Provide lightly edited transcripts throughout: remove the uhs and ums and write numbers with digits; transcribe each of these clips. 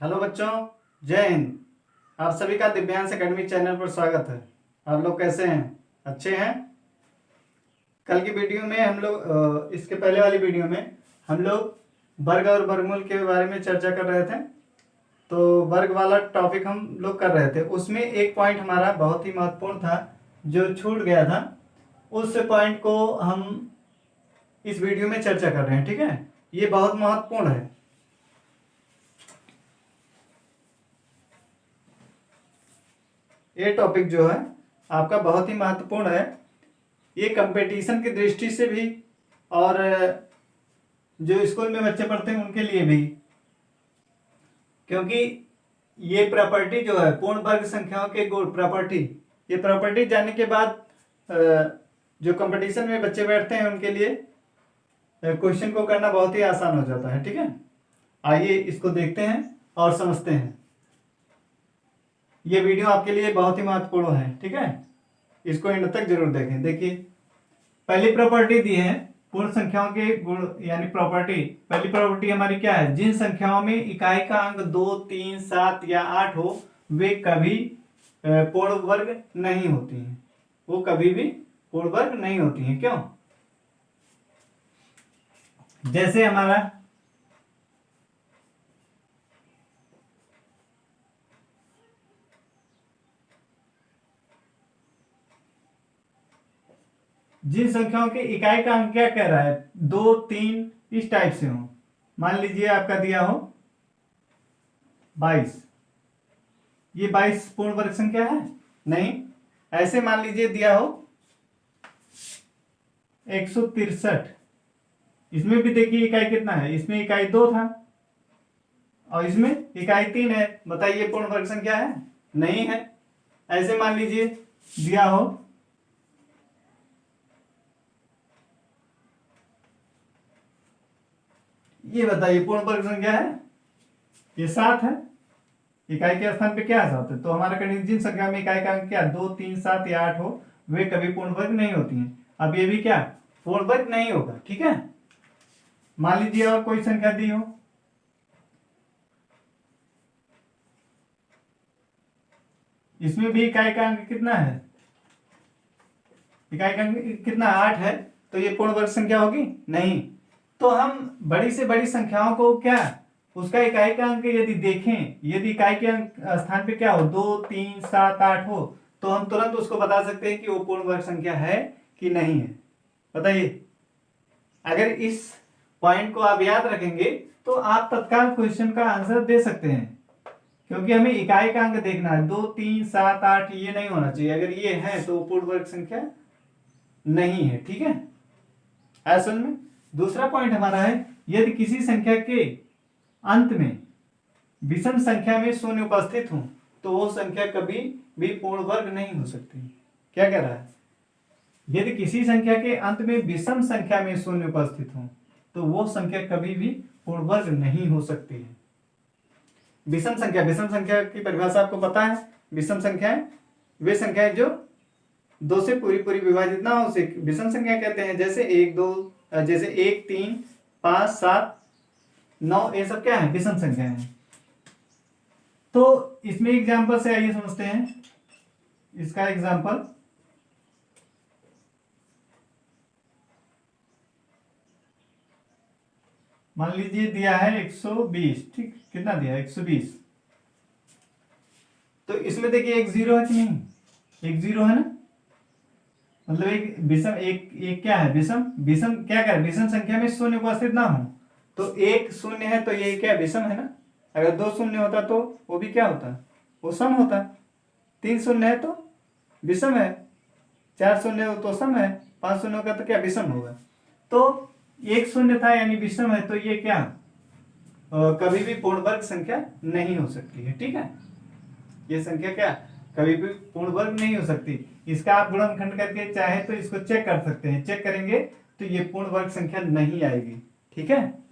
Hello बच्चों, जय हिंद। आप सभी का दिव्यांश एकेडमी चैनल पर स्वागत है। आप लोग कैसे हैं? अच्छे हैं? कल की वीडियो में हम लोग इसके पहले वाली वीडियो में हम लोग वर्ग और वर्गमूल के बारे में चर्चा कर रहे थे। तो वर्ग वाला टॉपिक हम लोग कर रहे थे। उसमें एक पॉइंट हमारा बहुत ही महत्वपूर्ण था जो छूट गया था। उस पॉइंट को हम इस वीडियो में चर्चा कर रहे हैं। ठीक है, ये बहुत महत्वपूर्ण है। ये टॉपिक जो है आपका बहुत ही महत्वपूर्ण है। ये कंपटीशन की दृष्टि से भी और जो स्कूल में बच्चे पढ़ते हैं उनके लिए भी, क्योंकि ये प्रॉपर्टी जो है पूर्ण वर्ग संख्याओं के गुण प्रॉपर्टी, ये प्रॉपर्टी जानने के बाद जो कंपटीशन में बच्चे बैठते हैं उनके लिए क्वेश्चन को करना बहुत ही आसान हो जाता है। ठीक है, आइए इसको देखते हैं और समझते हैं। ये वीडियो आपके लिए बहुत ही महत्वपूर्ण है। ठीक है, इसको एंड तक जरूर देखें। देखिए, पहली प्रॉपर्टी दी है पूर्ण संख्याओं के गुण यानी प्रॉपर्टी। पहली प्रॉपर्टी हमारी क्या है? जिन संख्याओं में इकाई का अंक 2, 3, 7 या 8 हो वे कभी पूर्ण वर्ग नहीं होती हैं। वो कभी भी पूर्ण वर्ग नहीं होती हैं। क्यों? जैसे हमारा जिन संख्याओं के इकाई का अंक क्या कह रहा है? 2, 3 इस टाइप से हो। मान लीजिए आपका दिया हो 22, ये 22 पूर्ण वर्ग संख्या है? नहीं। ऐसे मान लीजिए दिया हो 163, इसमें भी देखिए इकाई कितना है? इसमें इकाई 2 था और इसमें इकाई 3 है। बताइए पूर्ण वर्ग संख्या है? नहीं है। ऐसे मान लीजिए दिया हो ये, बताइए पूर्ण वर्ग संख्या है? ये 7 है। इकाई के स्थान पे क्या है? 7 है। तो हमारा कंडीशन जिन संख्या में इकाई का अंक क्या 2, 3, 7 या 8 हो वे कभी पूर्ण वर्ग नहीं होती हैं। अब ये भी क्या पूर्ण वर्ग नहीं होगा। ठीक है, मान लीजिए और कोई संख्या दी हो, इसमें भी इकाई का अंक कितना है? इकाई का अंक कितना? 8 है। तो ये पूर्ण वर्ग संख्या होगी? नहीं। तो हम बड़ी से बड़ी संख्याओं को क्या उसका इकाई का अंक यदि देखें, यदि इकाई के अंक स्थान पे क्या हो 2, 3, 7, 8 हो तो हम तुरंत उसको बता सकते हैं कि वो पूर्ण वर्ग संख्या है कि नहीं है। बताइए, अगर इस पॉइंट को आप याद रखेंगे तो आप तत्काल क्वेश्चन का आंसर दे सकते हैं। क्योंकि हमें इकाई का अंक देखना है, 2, 3, 7, 8 ये नहीं होना चाहिए। अगर ये है तो पूर्ण वर्ग संख्या नहीं है। ठीक है, असल में दूसरा पॉइंट हमारा है यदि किसी संख्या के अंत में विषम संख्या में शून्य उपस्थित हो तो वो संख्या कभी भी पूर्ण वर्ग नहीं हो सकती। क्या कह रहा है? यदि किसी संख्या के अंत में विषम संख्या में शून्य उपस्थित हो तो वो संख्या कभी भी पूर्ण वर्ग नहीं हो सकती है। विषम संख्या की परिभाषा आपको पता है। विषम संख्याएं वे संख्याएं जो 2 से पूरी विभाजित ना हो उसे विषम संख्या कहते हैं। जैसे 1, 2, जैसे 1, 3, 5, 7, 9 ये सब क्या है? विषम संख्याएं हैं। तो इसमें एग्जांपल से आइए समझते हैं। इसका एग्जांपल मान लीजिए दिया है 120। ठीक, कितना दिया है? 120। तो इसमें देखिए एक जीरो है कि नहीं? एक जीरो है ना, मतलब एक विषम एक क्या है? विषम क्या कर विषम संख्या में शून्य उपस्थित ना हो तो एक शून्य है तो ये क्या विषम है ना। अगर 2 शून्य होता तो वो भी क्या होता? वो सम होता। 3 शून्य है तो विषम है, 4 शून्य हो तो सम है, 5 शून्य होगा तो क्या विषम होगा। तो एक शून्य था यानी विषम है, तो ये क्या कभी भी पूर्ण वर्ग संख्या नहीं हो सकती है। ठीक है, ये संख्या क्या कभी भी पूर्ण वर्ग नहीं हो सकती। इसका आप गुणनखंड करके चाहे तो इसको चेक कर सकते हैं। चेक करेंगे तो ये पूर्ण वर्ग संख्या नहीं आएगी। ठीक है,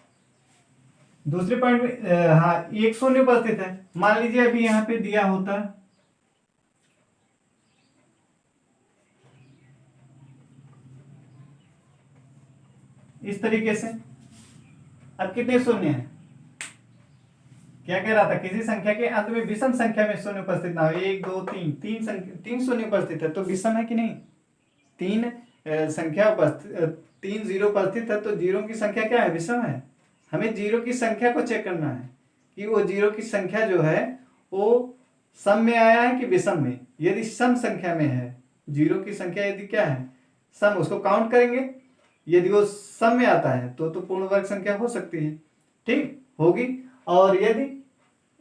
दूसरे पॉइंट में हाँ एक शून्य उपस्थित है। मान लीजिए अभी यहां पे दिया होता इस तरीके से, अब कितने शून्य है? क्या कह रहा था, किसी संख्या के अंत में विषम संख्या में शून्य उपस्थित ना हो, 1 2 3, तीन शून्य उपस्थित है तो विषम है कि नहीं। तीन संख्या उपस्थित, 3 जीरो उपस्थित है तो जीरो की संख्या क्या है, विषम है। हमें जीरो की संख्या को चेक करना है कि वो जीरो की संख्या जो है वो सम में आया है कि विषम में। यदि सम संख्या में है, जीरो की संख्या यदि क्या है, सम, उसको काउंट करेंगे। यदि वो सम में आता है तो पूर्ण वर्ग संख्या हो सकती है, ठीक होगी। और यदि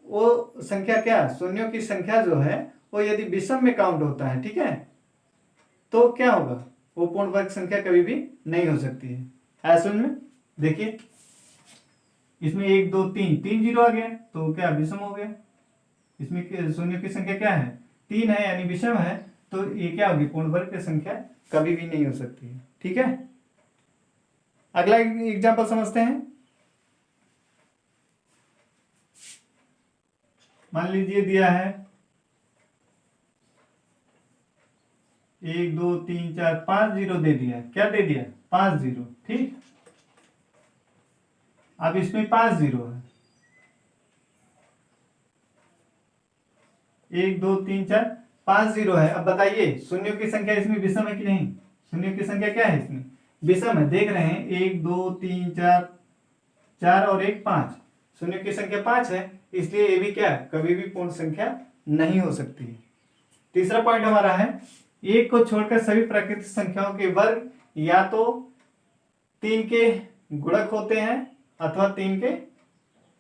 वो संख्या क्या, शून्यों की संख्या जो है वो यदि विषम में काउंट होता है, ठीक है, तो क्या होगा, वो पूर्ण वर्ग संख्या कभी भी नहीं हो सकती है। ऐसे में देखिए इसमें 1 2 3, 3 जीरो आ गया तो क्या विषम हो गया। इसमें शून्य की संख्या क्या है, 3 है यानी विषम है, तो ये क्या होगी, पूर्ण वर्ग की संख्या कभी भी नहीं हो सकती है, ठीक है। अगला एग्जांपल समझते हैं। मान लीजिए दिया है 1 2 3 4 5 जीरो दे दिया, क्या दे दिया, 5 जीरो, ठीक। अब इसमें 5 जीरो है, 1 2 3 4 5 जीरो है। अब बताइए शून्यों की संख्या इसमें विषम है कि नहीं, शून्यों की संख्या क्या है इसमें, विषम है। देख रहे हैं 1 2 3 4, 4 और 1 5, शून्यों की संख्या 5 है, इसलिए ये भी क्या है, कभी भी पूर्ण संख्या नहीं हो सकती है। तीसरा पॉइंट हमारा है, एक को छोड़कर सभी प्राकृतिक संख्याओं के वर्ग या तो 3 के गुणक होते हैं अथवा 3 के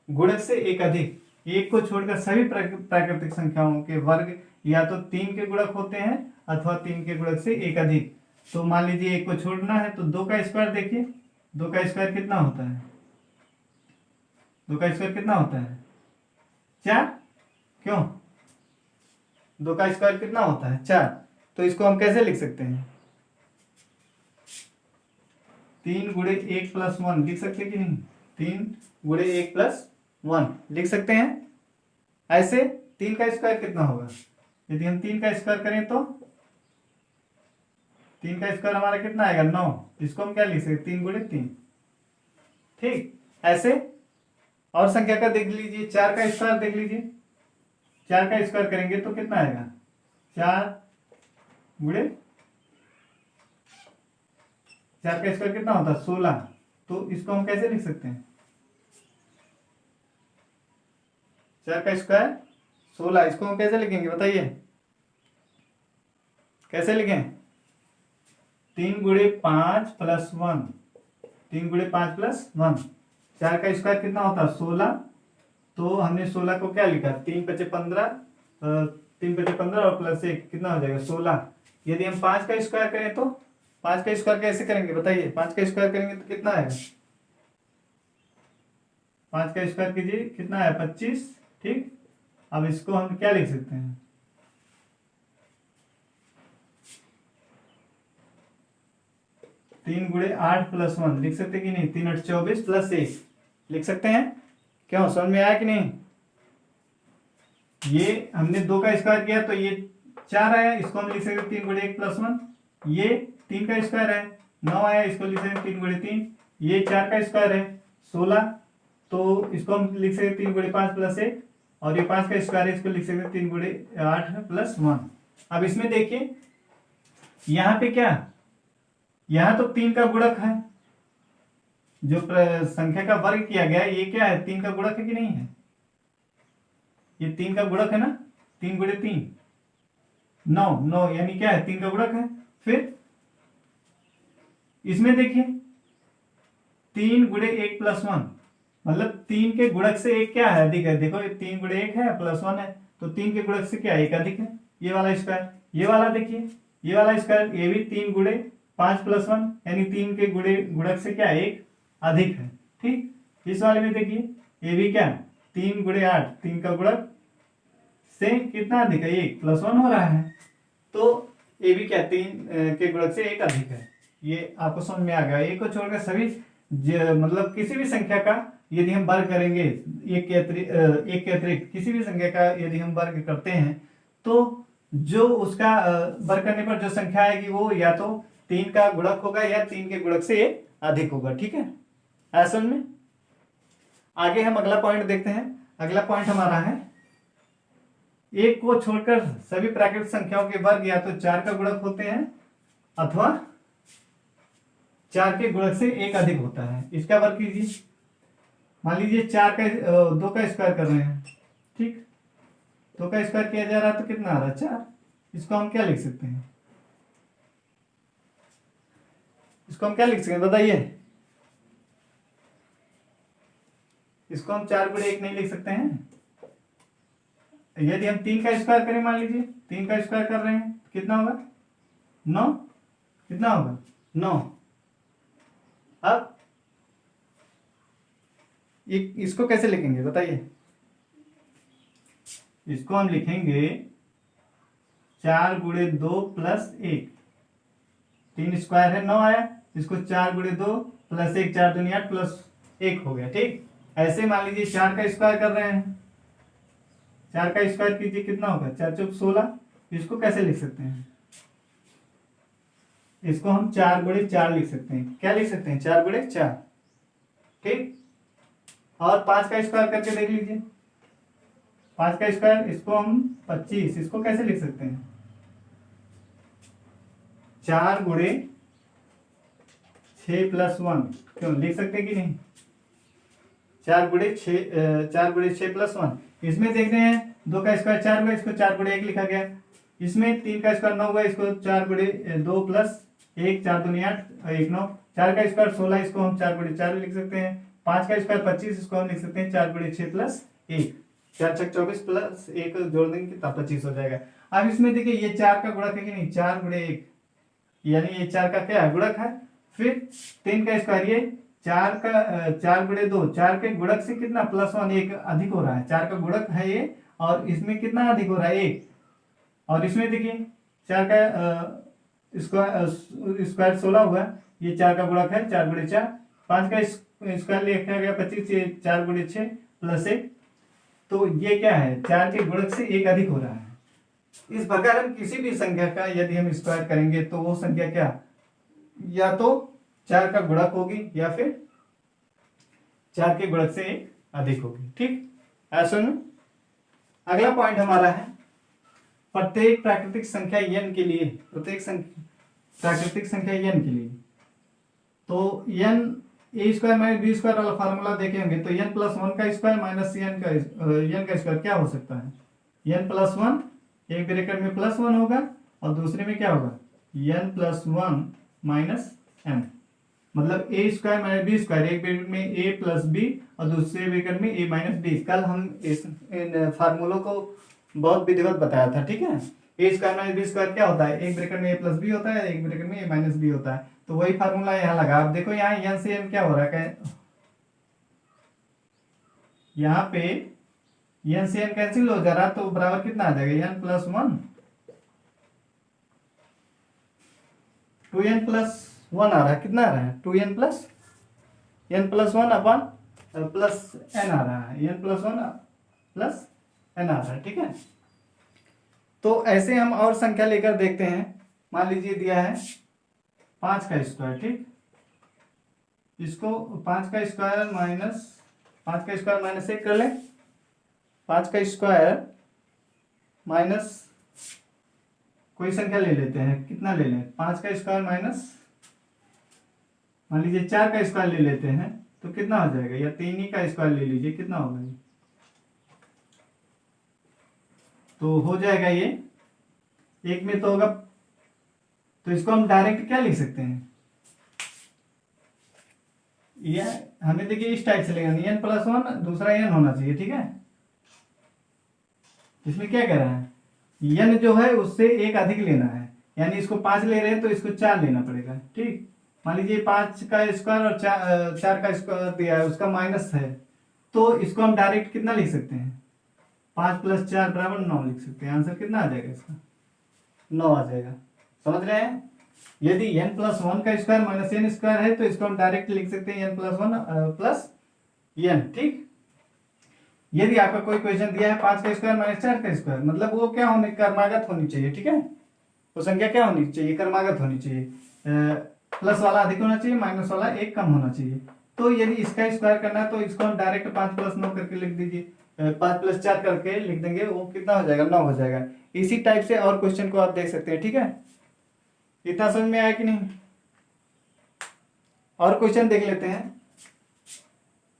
गुणक से एक अधिक। एक को छोड़कर सभी प्राकृतिक संख्याओं के वर्ग या तो 3 के गुणक होते हैं अथवा 3 के गुणक से एक अधिक। तो मान लीजिए एक को छोड़ना है तो 2 का स्क्वायर, देखिए 2 का स्क्वायर कितना होता है, 2 का स्क्वायर कितना होता है, 4, क्यों, 2 का स्क्वायर कितना होता है, 4। तो इसको हम कैसे लिख सकते हैं, 3 गुणे 1 प्लस 1 लिख सकते हैं कि नहीं, 3 गुणे 1 प्लस 1 लिख सकते हैं। ऐसे 3 का स्क्वायर कितना होगा, यदि हम 3 का स्क्वायर करें तो 3 का स्क्वायर हमारा कितना आएगा, 9। इसको हम क्या लिख सकते, 3 गुणे 3, ठीक। ऐसे और संख्या का देख लीजिए, 4 का स्क्वायर देख लीजिए, 4 का स्क्वायर करेंगे तो कितना आएगा, 4 गुणे 4 का स्क्वायर कितना होता है, 16। तो इसको हम कैसे लिख सकते हैं, 4 का स्क्वायर 16, इसको हम कैसे लिखेंगे बताइए, कैसे लिखें, 3 गुणे 5 प्लस 1, 3 गुणे 5 प्लस 1, 4 का स्क्वायर कितना होता है, 16। तो हमने 16 को क्या लिखा, 3 पचे 15, 3 पचे 15 और प्लस 1 कितना हो जाएगा, 16। यदि हम 5 का स्क्वायर करें तो 5 का स्क्वायर कैसे करेंगे बताइए, 5 का स्क्वायर करेंगे तो कितना आएगा, 5 का स्क्वायर कीजिए कितना है, 25, ठीक। अब इसको हम क्या लिख सकते हैं, 3 गुणे 8 प्लस 1 लिख सकते कि नहीं, 3 8 24 प्लस 1 लिख सकते हैं। क्यों, समझ में आया कि नहीं। ये हमने 2 का स्क्वायर किया तो ये 4 आया, इसको हम लिख सकते 3 गुणे 1 प्लस 1। ये 3 का स्क्वायर है, 9 आया, इसको लिख सकते 3 गुणे 3। ये 4 का स्क्वायर है 16, तो इसको हम लिख सकते 3 गुणे 5 प्लस 1। और ये 5 का स्क्वायर है, इसको लिख सकते 3 गुणे 8 प्लस 1। अब इसमें देखिए यहाँ पे क्या, यहाँ तो 3 का गुणक है, जो संख्या का वर्ग किया गया ये क्या है, 3 का गुणक है कि नहीं है, ये 3 का गुणक है ना, 3 गुणे 3 9, 9 यानी क्या है, 3 का गुणक है। फिर इसमें देखिए 3 गुणे 1 प्लस 1, मतलब 3 के गुणक से एक क्या है, अधिक है। देखो ये 3 गुणे 1 है प्लस 1 है, तो 3 के गुणक से क्या एक अधिक है, ये वाला स्क्वायर। ये वाला देखिए, ये वाला स्क्वायर, ये भी 3 गुणे 5 प्लस 1 यानी 3 के गुणक से क्या एक अधिक है, ठीक। इस वाले में देखिए ये भी क्या, 3 गुणे 8, 3 का गुणक से कितना अधिक है, 1 प्लस 1 हो रहा है, तो ये भी क्या 3 के गुणक से एक अधिक है। ये आपको समझ में आ गया। एक को छोड़कर सभी मतलब किसी भी संख्या का यदि हम वर्ग करेंगे, एक के अतिरिक्त किसी भी संख्या का यदि हम वर्ग करते हैं तो जो उसका वर्ग करने पर जो संख्या आएगी वो या तो 3 का गुणक होगा या 3 के गुणक से एक अधिक होगा, ठीक है। ऐसा में आगे हम अगला पॉइंट देखते हैं। अगला पॉइंट हमारा है, एक को छोड़कर सभी प्राकृतिक संख्याओं के वर्ग या तो 4 का गुणक होते हैं अथवा 4 के गुणक से एक अधिक होता है। इसका वर्ग कीजिए। मान लीजिए 2 का स्क्वायर कर रहे हैं, ठीक, 2 का स्क्वायर किया जा रहा है तो कितना आ रहा है 4। इसको हम क्या लिख सकते हैं, इसको हम क्या लिख सकते हैं बताइए। इसको हम 4 गुणे 1 नहीं लिख सकते हैं। यदि हम 3 का स्क्वायर करें, मान लीजिए 3 का स्क्वायर कर रहे हैं, कितना होगा 9, कितना होगा 9। अब इसको कैसे लिखेंगे बताइए। इसको हम लिखेंगे 4 गुणे 2 प्लस 1, 3 स्क्वायर है 9 आया, इसको 4 गुणे 2 प्लस 1, 4 दूनी 8 प्लस 1 हो गया, ठीक। ऐसे मान लीजिए 4 का स्क्वायर कर रहे हैं, 4 का स्क्वायर कीजिए, कितना होगा 4 चौक 16। इसको कैसे लिख सकते हैं, इसको हम 4 गुणे 4 लिख सकते हैं। क्या लिख सकते हैं 4 गुणे 4, ठीक। और 5 का स्क्वायर करके देख लीजिए, 5 का स्क्वायर, इसको हम 25, इसको कैसे लिख सकते हैं 4 गुणे 6 प्लस 1, क्यों लिख सकते हैं कि नहीं, 4 गुणे 6 प्लस 1। इसमें देख रहे हैं 2 का स्क्वायर 4 हुआ, इसको 4 गुणे 1 लिखा गया। इसमें 3 का स्क्वायर 9 हुआ, इसको 4 गुणे 2 प्लस 1, 4 दूनी 8, 1 9। 4 का स्क्वायर 16, इसको हम 4 गुणे 4 लिख सकते हैं। 5 का स्क्वायर 25, इसको हम लिख सकते हैं 4 गुणे 6 प्लस 1, 4 छक 24 प्लस 1 जोड़ देंगे तब 25 हो जाएगा। अब इसमें देखिए ये 4 का गुणक है कि नहीं, 4 गुणे 1, यानी ये 4 का क्या है गुणक है। फिर 3 का स्क्वायर, ये 4 गुणे 2, 4 के गुणक से कितना प्लस 1, 1 अधिक हो रहा है, 4 का गुणक है ये, और इसमें कितना अधिक हो रहा है 1। और इसमें देखिए 4 का स्क्वायर 16 हुआ, ये 4 का गुणक है 4 गुणे 4। 5 का स्क्वायर लिखा गया 25, ये 4 गुणे 6 प्लस 1, तो ये क्या है 4 के गुणक से 1 अधिक हो रहा है। इस प्रकार हम किसी भी संख्या का यदि हम स्क्वायर करेंगे तो वो संख्या क्या, या तो 4 का गुणक होगी या फिर 4 के गुणक से 1 अधिक होगी, ठीक। ऐसा सुनो, अगला पॉइंट हमारा है, प्रत्येक प्राकृतिक संख्या n के लिए, प्राकृतिक संख्या n के लिए, तो n ए स्क्वायर माइनस बी स्क्वायर वाला फार्मूला देखे होंगे, तो n प्लस 1 का स्क्वायर माइनस n का स्क्वायर क्या हो सकता है, n प्लस 1, एक ब्रैकेट में प्लस 1 होगा और दूसरे में क्या होगा n प्लस 1 माइनस n, मतलब ए स्क्वायर माइनस बी स्क्वायर, एक ब्रैकेट में a प्लस बी और दूसरे ब्रैकेट में a माइनस बी। कल हम इन फार्मूलों को बहुत विधिवत बताया था, ठीक है। ए स्क्वायर माइनस बी स्क्वायर क्या होता है, एक ब्रैकेट में a प्लस बी होता है, एक ब्रैकेट में a माइनस बी होता है, तो वही फार्मूला यहाँ लगा। आप देखो यहाँ n से n क्या हो रहा है, यहाँ पे n से n कैंसिल हो जा रहा है, तो बराबर कितना आ जाएगा n प्लस 1, 2n प्लस 1 आ रहा है, कितना आ रहा है 2n प्लस n+1 अपन प्लस n आ रहा है, n प्लस 1 प्लस n आ रहा है, ठीक है। तो ऐसे हम और संख्या लेकर देखते हैं। मान लीजिए दिया है 5 का स्क्वायर, ठीक, इसको 5 का स्क्वायर माइनस 1 कर ले, 5 का स्क्वायर माइनस कोई संख्या ले लेते हैं, कितना ले लें 5 का स्क्वायर माइनस मान लीजिए 4 का स्क्वायर ले लेते हैं, तो कितना हो जाएगा, या 3 ही का स्क्वायर ले लीजिए, कितना होगा ये, तो हो जाएगा ये एक में तो होगा, तो इसको हम डायरेक्ट क्या लिख सकते हैं, ये हमें देखिए इस टाइप से लेना, n प्लस 1 दूसरा n होना चाहिए, ठीक है। इसमें क्या कह रहा है, n जो है उससे 1 अधिक लेना है, यानी इसको 5 ले रहे हैं तो इसको 4 लेना पड़ेगा, ठीक। मान लीजिए 5 का स्क्वायर और 4 का स्क्वायर दिया है, उसका माइनस है, तो इसको हम डायरेक्ट कितना लिख सकते हैं, 5 प्लस 4 बराबर 9 लिख सकते हैं। आंसर कितना आ जाएगा इसका, 9 आ जाएगा। समझ रहे हैं, यदि n प्लस 1 का स्क्वायर माइनस n स्क्वायर है तो इसको हम डायरेक्ट लिख सकते हैं n प्लस 1 प्लस n, ठीक। यदि आपका कोई क्वेश्चन दिया है 5 का स्क्वायर माइनस 4 का स्क्वायर, मतलब वो क्या होने, क्रमागत होनी चाहिए, ठीक है। वो संख्या क्या होनी चाहिए, क्रमागत होनी चाहिए, प्लस वाला अधिक होना चाहिए, माइनस वाला 1 कम होना चाहिए। तो यदि इसका स्क्वायर करना है तो इसको हम डायरेक्ट 5 प्लस 9 करके लिख दीजिए, 5+4 करके लिख देंगे, वो कितना हो जाएगा, 9 हो जाएगा। इसी टाइप से और क्वेश्चन को आप देख सकते हैं, ठीक है। इतना समझ में आया कि नहीं? और क्वेश्चन देख लेते हैं।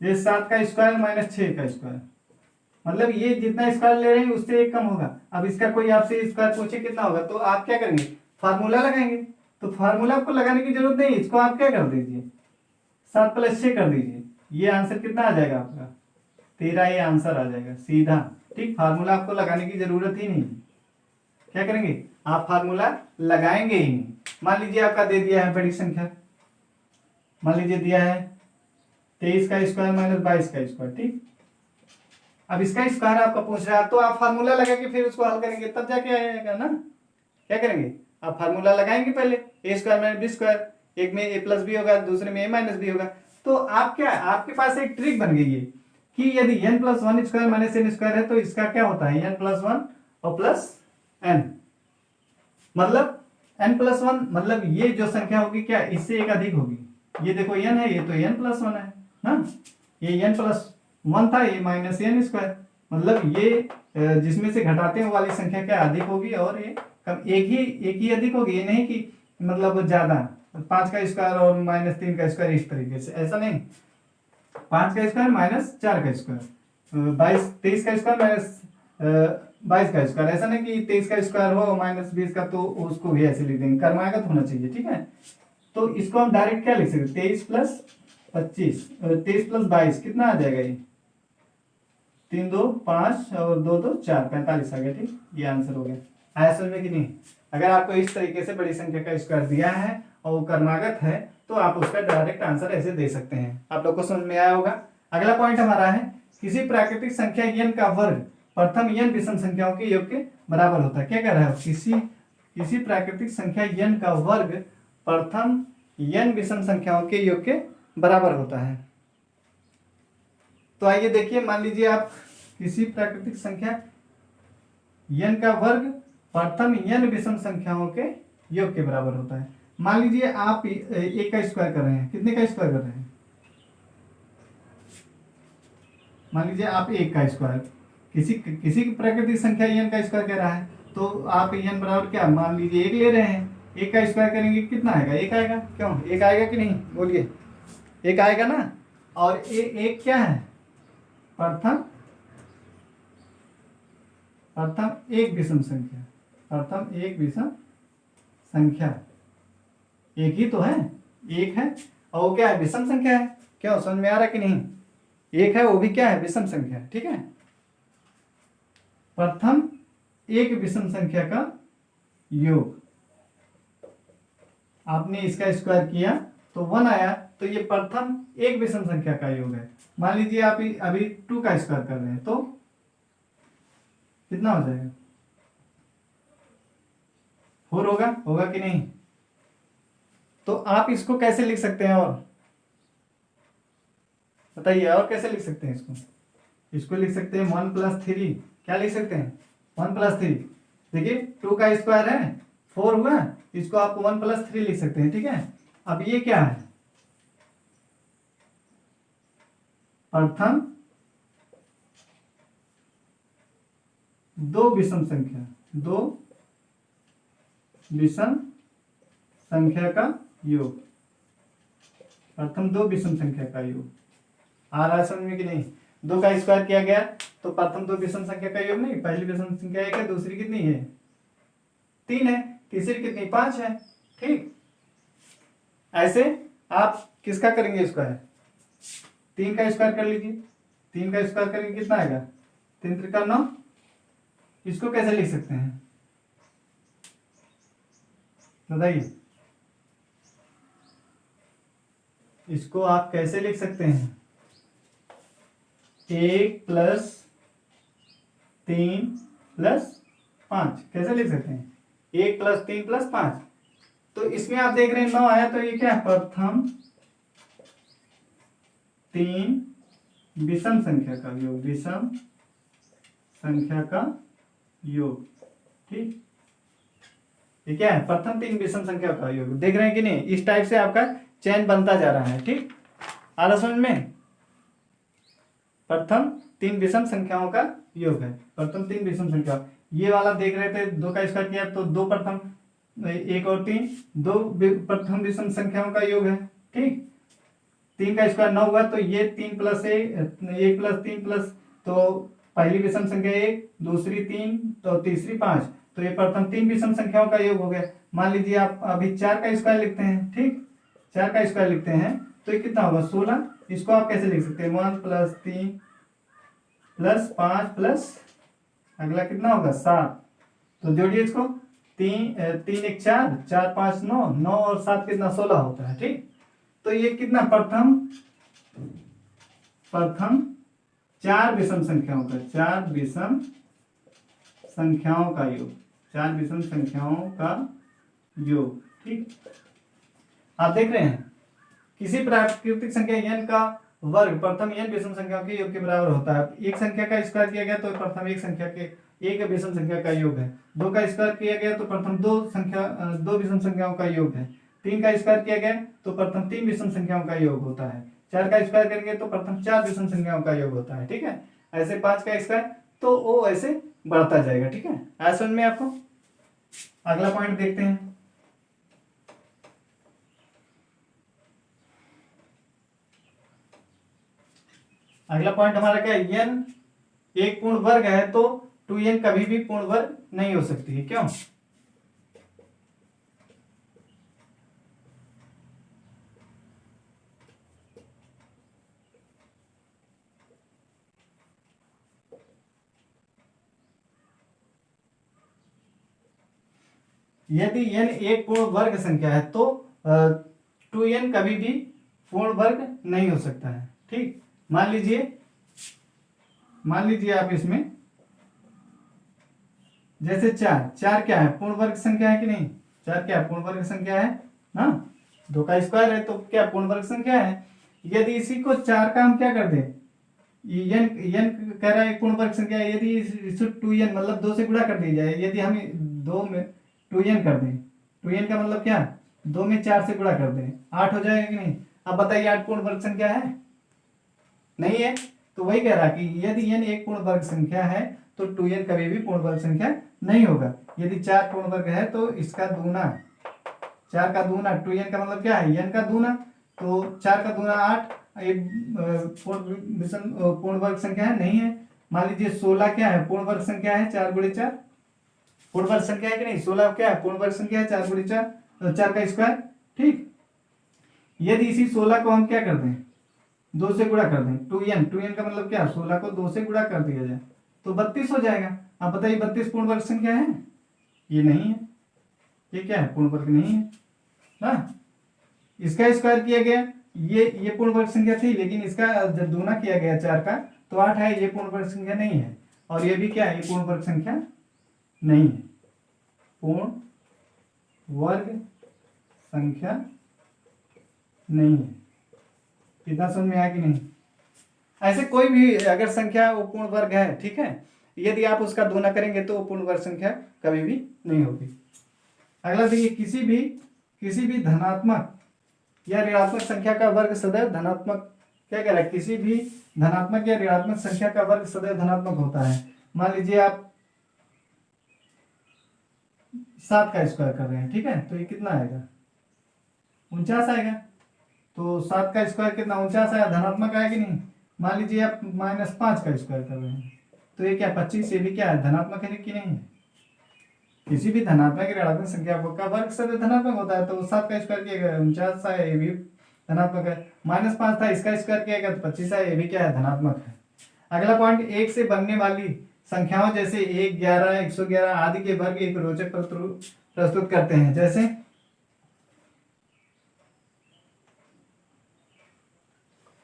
ये 7 का स्क्वायर माइनस 6 का स्क्वायर, मतलब ये जितना स्क्वायर ले रहे हैं उससे एक कम होगा। अब इसका कोई आपसे स्क्वायर पूछे कितना होगा, तो आप क्या करेंगे, फार्मूला लगाएंगे। तो फार्मूला आपको लगाने की जरूरत नहीं, इसको आप क्या कर दीजिए, 7+6 कर दीजिए। ये आंसर कितना आ जाएगा आपका, 13 ये आंसर आ जाएगा सीधा। ठीक, फार्मूला आपको लगाने की जरूरत ही नहीं। क्या करेंगे, आप फार्मूला लगाएंगे ही नहीं। मान लीजिए आपका दे दिया है बड़ी संख्या, मान लीजिए दिया है 23 का स्क्वायर माइनस 22 का स्क्वायर। ठीक, अब इसका स्क्वायर आपका पूछ रहा है, तो आप फार्मूला लगा के फिर उसको हल करेंगे, तब जाके आएगा ना। क्या करेंगे, आप फार्मूला लगाएंगे पहले, ए स्क्वायर माइनस बी स्क्वायर, एक में ए प्लस बी होगा, दूसरे में ए माइनस बी होगा। तो आप क्या, आपके पास एक ट्रिक बन गई है कि यदि n+1 square minus n square है तो इसका क्या होता है, n+1 और प्लस n, मतलब n+1 मतलब ये जो संख्या होगी क्या, इससे एक अधिक होगी। ये देखो n है, ये तो n+1 है ना, ये n+1 था, ये माइनस n स्क्वायर, मतलब ये जिसमें से घटाते हैं वाली संख्या क्या अधिक होगी, और ये कम, एक ही अधिक होगी। ये नहीं कि मतलब ज्यादा, 5 का स्क्वायर और -3 का स्क्वायर इस तरीके से, ऐसा नहीं। 5 का स्क्वायर माइनस 4 का स्क्वायर, 23 का स्क्वायर माइनस 22 का स्क्वायर, ऐसा नहीं कि 23 का स्क्वायर हो माइनस 20 का, तो उसको भी ऐसे लिख देंगे, कर्मागत होना चाहिए। ठीक है, तो इसको हम डायरेक्ट क्या लिख सकते, 23+25, 23+22 कितना आ जाएगा, ये 3 2 5 और 2 2 4, 45 आ गया। ठीक, ये आंसर हो गया। आया समझ में कि नहीं? अगर आपको इस तरीके से बड़ी संख्या का स्क्वायर दिया है और वो कर्मागत है, तो आप उसका डायरेक्ट आंसर ऐसे दे सकते हैं। आप लोग को समझ में आया होगा। अगला पॉइंट हमारा है, किसी प्राकृतिक संख्या n का वर्ग प्रथम n विषम संख्याओं के योग के बराबर होता है। क्या कह रहा है, किसी प्राकृतिक संख्या n का वर्ग प्रथम n विषम संख्याओं के योग के बराबर होता है। तो आइए देखिए, मान लीजिए आप किसी प्राकृतिक संख्या n का वर्ग प्रथम n विषम संख्याओं के योग के बराबर होता है। मान लीजिए आप एक का स्क्वायर कर रहे हैं, कितने का स्क्वायर कर रहे हैं, मान लीजिए आप एक का स्क्वायर, किसी प्राकृतिक संख्या n का स्क्वायर कह रहा है, तो आप n बराबर क्या, मान लीजिए एक ले रहे हैं, एक का स्क्वायर करेंगे कितना आएगा, एक आएगा। क्यों, एक आएगा कि नहीं, बोलिए, एक आएगा ना। और एक क्या है, प्रथम एक विषम संख्या, प्रथम एक विषम संख्या, एक ही तो है, एक है, और वो क्या है, विषम संख्या है। क्यों, समझ में आ रहा है कि नहीं, एक है, वो भी क्या है, विषम संख्या। ठीक है, प्रथम एक विषम संख्या का योग, आपने इसका स्क्वायर किया तो 1 आया, तो ये प्रथम एक विषम संख्या का योग है। मान लीजिए आप अभी 2 का स्क्वायर कर रहे हैं, तो कितना हो जाएगा, 4 होगा कि नहीं। तो आप इसको कैसे लिख सकते हैं, और बताइए, और कैसे लिख सकते हैं इसको लिख सकते हैं 1+3, क्या लिख सकते हैं, 1+3। देखिए 2 का स्क्वायर है, 4 हुआ, इसको आप 1+3 लिख सकते हैं। ठीक है, अब ये क्या है, प्रथम दो विषम संख्या का योग, प्रथम दो विषम संख्या का योग। आ रहा है समझ में कि नहीं, 2 का स्क्वायर किया गया तो प्रथम दो विषम संख्या का योग नहीं, पहली विषम संख्या 1 है, दूसरी कितनी है, 3 है, तीसरी कितनी, 5 है। ठीक, ऐसे आप किसका करेंगे स्क्वायर, 3 का स्क्वायर कर लीजिए, 3 का स्क्वायर करेंगे कितना आएगा, 3 त्रिका 9। इसको कैसे लिख सकते हैं, बताइए, इसको आप कैसे लिख सकते हैं, 1 + 3 + 5 कैसे लिख सकते हैं, 1 + 3 + 5। तो इसमें आप देख रहे हैं 9 आया, तो ये क्या है, प्रथम 3 विषम संख्या का योग, विषम संख्या का योग। ठीक, ये क्या है, प्रथम 3 विषम संख्या का योग। देख रहे हैं कि नहीं, इस टाइप से आपका चयन बनता जा रहा है। ठीक, आ रहा समझ में, प्रथम तीन विषम संख्याओं का योग है। प्रथम तीन विषम संख्या, ये वाला देख रहे थे, 2 का स्क्वायर किया तो 2 प्रथम, 1 और 3 2 प्रथम विषम संख्याओं का योग है। ठीक, 3 का स्क्वायर 9 हुआ, तो ये 3 प्लस 1 प्लस 3 प्लस, तो पहली विषम संख्या 1, दूसरी 3, तो तीसरी 5, तो ये प्रथम तीन विषम संख्याओं का योग हो गया। मान लीजिए आप अभी 4 का स्क्वायर लिखते हैं। ठीक, 4 का स्क्वायर लिखते हैं तो ये कितना होगा 16। इसको आप कैसे लिख सकते हैं 1 प्लस 3 प्लस 5 प्लस अगला कितना होगा 7, तो जोड़िए इसको, 3 1 4, 4 5 9, 9 और 7 कितना 16 होता है। ठीक, तो ये कितना प्रथम चार विषम संख्याओं का, 4 विषम संख्याओं का योग, 4 विषम संख्याओं का योग। ठीक, आप देख रहे हैं किसी प्राकृतिक संख्या n का वर्ग प्रथम n विषम संख्याओं के योग के बराबर होता है। एक संख्या का स्क्वायर किया गया तो प्रथम एक विषम संख्या का योग है। 2 का स्क्वायर किया गया तो प्रथम दो विषम संख्याओं का योग है। 3 का स्क्वायर किया गया तो प्रथम 3 विषम संख्याओं का योग होता है। 4 का स्क्वायर करेंगे तो प्रथम 4 विषम संख्याओं का योग होता है। ठीक है, ऐसे 5 का स्क्वायर, तो वो ऐसे बढ़ता जाएगा। ठीक है, आज समझ में आपको। अगला पॉइंट देखते हैं। अगला पॉइंट हमारा क्या है, n एक पूर्ण वर्ग है तो 2n कभी भी पूर्ण वर्ग नहीं हो सकती है। क्यों? यदि n एक पूर्ण वर्ग संख्या है तो 2n कभी भी पूर्ण वर्ग नहीं हो सकता है। ठीक, मान लीजिए आप इसमें जैसे 4 क्या है पूर्ण वर्ग संख्या है कि नहीं, 4 क्या पूर्ण वर्ग संख्या है ना, 2 का स्क्वायर है तो क्या पूर्ण वर्ग संख्या है। यदि इसी को 4 का हम क्या कर दें, n कह रहा है पूर्ण वर्ग संख्या है, यदि इसे 2n मतलब 2 से गुणा कर दी जाए, यदि हम 2 में 2n कर दें, 2n का मतलब क्या 2 में 4 से गुणा कर दें, 8 हो जाएगा कि नहीं। अब बताइए 8 पूर्ण वर्ग संख्या है नहीं है, तो वही कह रहा है कि यदि n एक पूर्ण वर्ग संख्या है तो 2n कभी भी पूर्ण वर्ग संख्या नहीं होगा। यदि 4 पूर्ण वर्ग है तो इसका दूना, 4 का दूना, 2n का मतलब क्या है n का दूना, तो 4 का दूना 8, एक पूर्ण वर्ग संख्या है नहीं है। मान लीजिए 16 क्या है पूर्ण वर्ग संख्या है, 4 गुणे 4 पूर्ण वर्ग संख्या है कि नहीं, 16 क्या है पूर्ण वर्ग संख्या है, 4 गुणे 4, तो 4 का स्क्वायर। ठीक, यदि इसी 16 को हम क्या कर दें 2 से गुणा कर दें, 2n का मतलब क्या 16 को 2 से गुणा कर दिया जाए तो 32 हो जाएगा। आप बताइए 32 पूर्ण वर्ग संख्या है, ये नहीं है, ये क्या है पूर्ण वर्ग नहीं है ना। इसका स्क्वायर किया गया, ये पूर्ण वर्ग संख्या थी, लेकिन इसका जब दूना किया गया 4 का तो 8 है, ये पूर्ण वर्ग संख्या नहीं है। और ये भी क्या है, ये पूर्ण वर्ग संख्या नहीं है, पूर्ण वर्ग संख्या नहीं है। कितना समझ में आया कि नहीं। ऐसे कोई भी अगर संख्या वो पूर्ण वर्ग है, ठीक है, यदि आप उसका दूना करेंगे तो वो पूर्ण वर्ग संख्या कभी भी नहीं होगी। अगला देखिए, किसी भी धनात्मक या ऋणात्मक संख्या का वर्ग सदैव धनात्मक, क्या कह रहा है, किसी भी धनात्मक या ऋणात्मक संख्या का वर्ग सदैव धनात्मक होता है। मान लीजिए आप 7 का स्क्वायर कर रहे हैं, ठीक है, तो ये कितना आएगा 49 आएगा। तो 7 का स्क्वायर कितना 49 आया, धनात्मक आया कि नहीं। मान लीजिए आप -5 का स्क्वायर कर रहे हैं तो ये क्या 25, ये भी क्या है धनात्मक है कि नहीं है। किसी भी धनात्मक ऋणात्मक संख्या का वर्ग सदैव धनात्मक होता है, तो 7 का स्क्वायर किया गया 49 है, ये भी धनात्मक है। -5 था, इसका स्क्वायर किया गया तो 25 है, ये भी क्या है धनात्मक है। अगला पॉइंट, एक से बनने वाली संख्याओं जैसे 1, 11, 111 आदि के वर्ग एक रोचक प्रस्तुत करते हैं। जैसे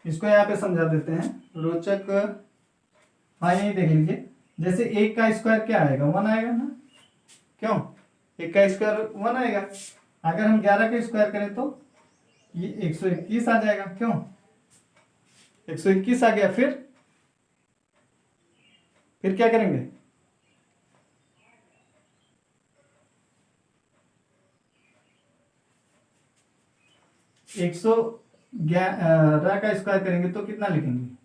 इसको यहाँ पे समझा देते हैं रोचक, हाँ यही देख लीजिए। जैसे 1 का स्क्वायर क्या आएगा 1 आएगा ना, क्यों 1 का स्क्वायर 1 आएगा। अगर हम 11 का स्क्वायर करें तो ये 121 आ जाएगा, क्यों 121 आ गया। फिर क्या करेंगे 111 का स्क्वायर करेंगे तो कितना लिखेंगे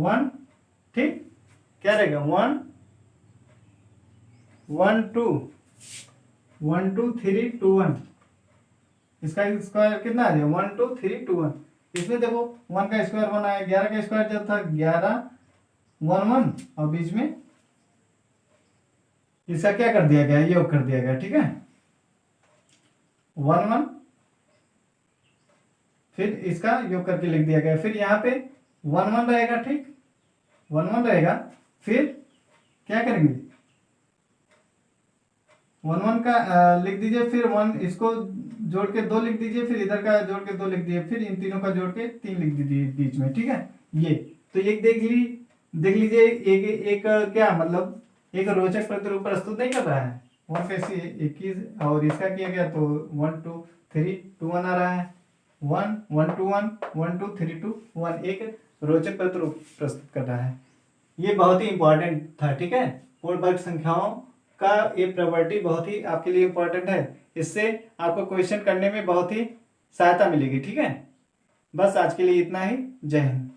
1, ठीक, क्या रहेगा 1 1 2 1 2 3 2 1, इसका स्क्वायर कितना आ जाएगा 1 2 3 2 1। इसमें देखो 1 का स्क्वायर 1 आया, 11 का स्क्वायर जब था 11 1 1, और बीच में इसका क्या कर दिया गया, योग कर दिया गया, ठीक है 1 1, फिर इसका योग करके लिख दिया गया, फिर यहाँ पे 1 1 रहेगा, ठीक 1 1 रहेगा, फिर क्या करेंगे 1 1 का लिख दीजिए, फिर 1 इसको जोड़ के 2 लिख दीजिए, फिर इधर का जोड़ के 2 लिख दीजिए, फिर इन तीनों का जोड़ के 3 लिख दीजिए बीच में, ठीक है। ये तो एक देख लीजिए एक क्या मतलब एक रोचक प्रतिरूप प्रस्तुत नहीं कर रहा है, 1 कैसे 21 और इसका किया गया तो 1 2 3 2 1 आ रहा है, 1 1 2 1 1 2 3 2 1, एक रोचक प्रतिरूप प्रस्तुत कर रहा है। ये बहुत ही इंपॉर्टेंट था, ठीक है। पूर्ण वर्ग संख्याओं का ये प्रॉपर्टी बहुत ही आपके लिए इंपॉर्टेंट है, इससे आपको क्वेश्चन करने में बहुत ही सहायता मिलेगी, ठीक है। बस आज के लिए इतना ही, जय हिंद।